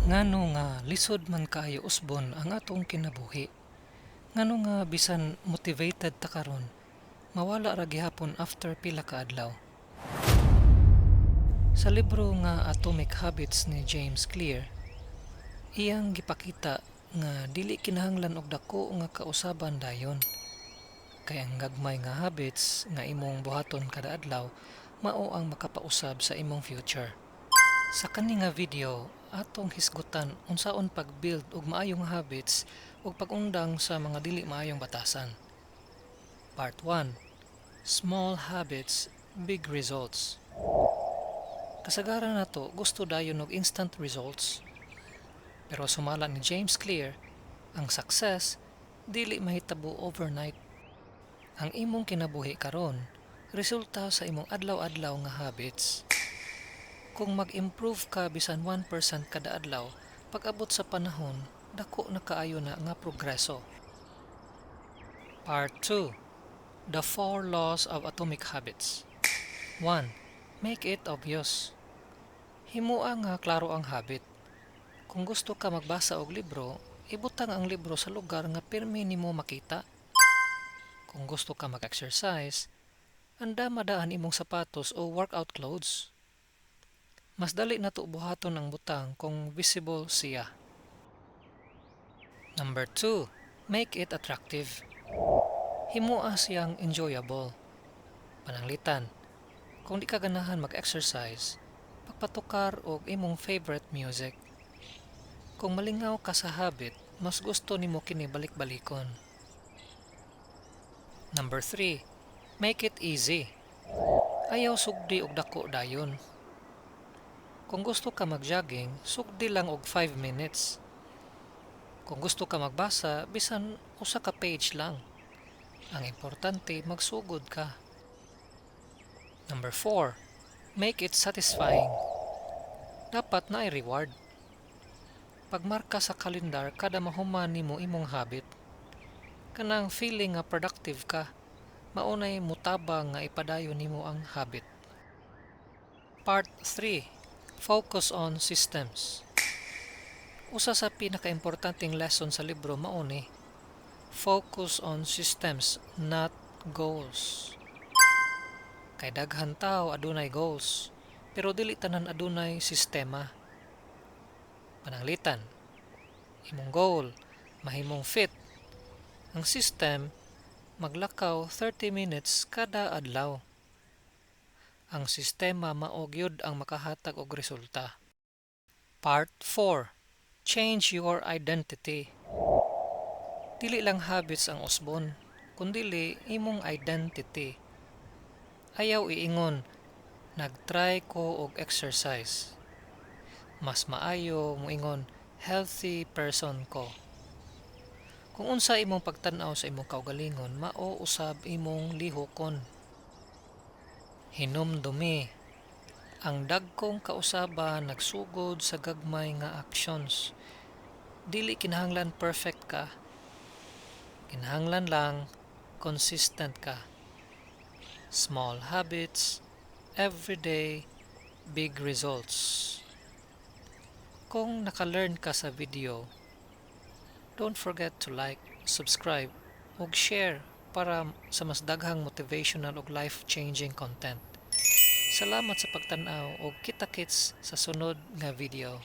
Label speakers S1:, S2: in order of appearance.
S1: Ngano nga lisod man kaayo usbon ang atong kinabuhi. Ngano nga bisan motivated ta karon, mawala ra gihapon after pila ka adlaw. Sa libro nga Atomic Habits ni James Clear, iyang gipakita nga dili kinahanglan og dako nga kausaban dayon. Kay ang gagmay nga habits nga imong buhaton kada adlaw mao ang makapausab sa imong future. Sa kani nga video, atong hisgutan unsaon pag-build og maayong habits ug pag-undang sa mga dili maayong batasan. Part 1. Small habits, big results. Kasagaran nato gusto dayon og instant results. Pero sumala ni James Clear, ang success dili mahitabo overnight. Ang imong kinabuhi karon resulta sa imong adlaw-adlaw nga habits. Kung mag-improve ka bisan 1% kada adlaw, pag-abot sa panahon, dako na kaayo na nga progreso. Part 2. The 4 Laws of Atomic Habits. 1. Make it obvious. Himoa nga klaro ang habit. Kung gusto ka magbasa og libro, ibutang ang libro sa lugar nga pirmi nimo makita. Kung gusto ka mag-exercise, andama-daan imong sapatos o workout clothes. Mas dali na to buhaton ang butang kung visible siya. Number 2. Make it attractive. Himoa siyang enjoyable. Pananglitan, kung di ka ganahan mag-exercise, pagpatukar og imong favorite music. Kung malingaw ka sa habit, mas gusto nimo kini balik-balikon. Number 3. Make it easy. Ayaw sugdi og dako dayon. Kung gusto ka mag-jogging, sugdi lang og 5 minutes. Kung gusto ka magbasa, bisan usa ka page lang. Ang importante, magsugod ka. Number 4. Make it satisfying. Dapat na i-reward. Pagmarka sa kalendar kada mahuman nimo imong habit, kanang feeling nga productive ka, maunay mutabang nga ipadayon nimo ang habit. Part 3. Focus on systems. Usa sa pinaka-importanting lesson sa libro mao ni focus on systems, not goals. Kay daghan tawo adunay goals, pero dili tanan adunay sistema. Pananglitan, imong goal mahimong fit. Ang system maglakaw 30 minutes kada adlaw. Ang sistema mao gyud ang makahatag og resulta. Part 4. Change your identity. Dili lang habits ang usbon, kundili imong identity. Ayaw iingon, nag-try ko og exercise. Mas maayo moingon, healthy person ko. Kung unsa imong pagtan-aw sa imong kaugalingon, mao usab imong lihokon. Hinumdumi. Ang dagkong kausaban nagsugod sa gagmay nga actions. Dili kinahanglan perfect ka. Kinahanglan lang consistent ka. Small habits, everyday, big results. Kung naka-learn ka sa video, don't forget to like, subscribe, ug share para sa mas daghang motivational ug life-changing content. Salamat sa pagtan-aw ug kita-kits sa sunod nga video.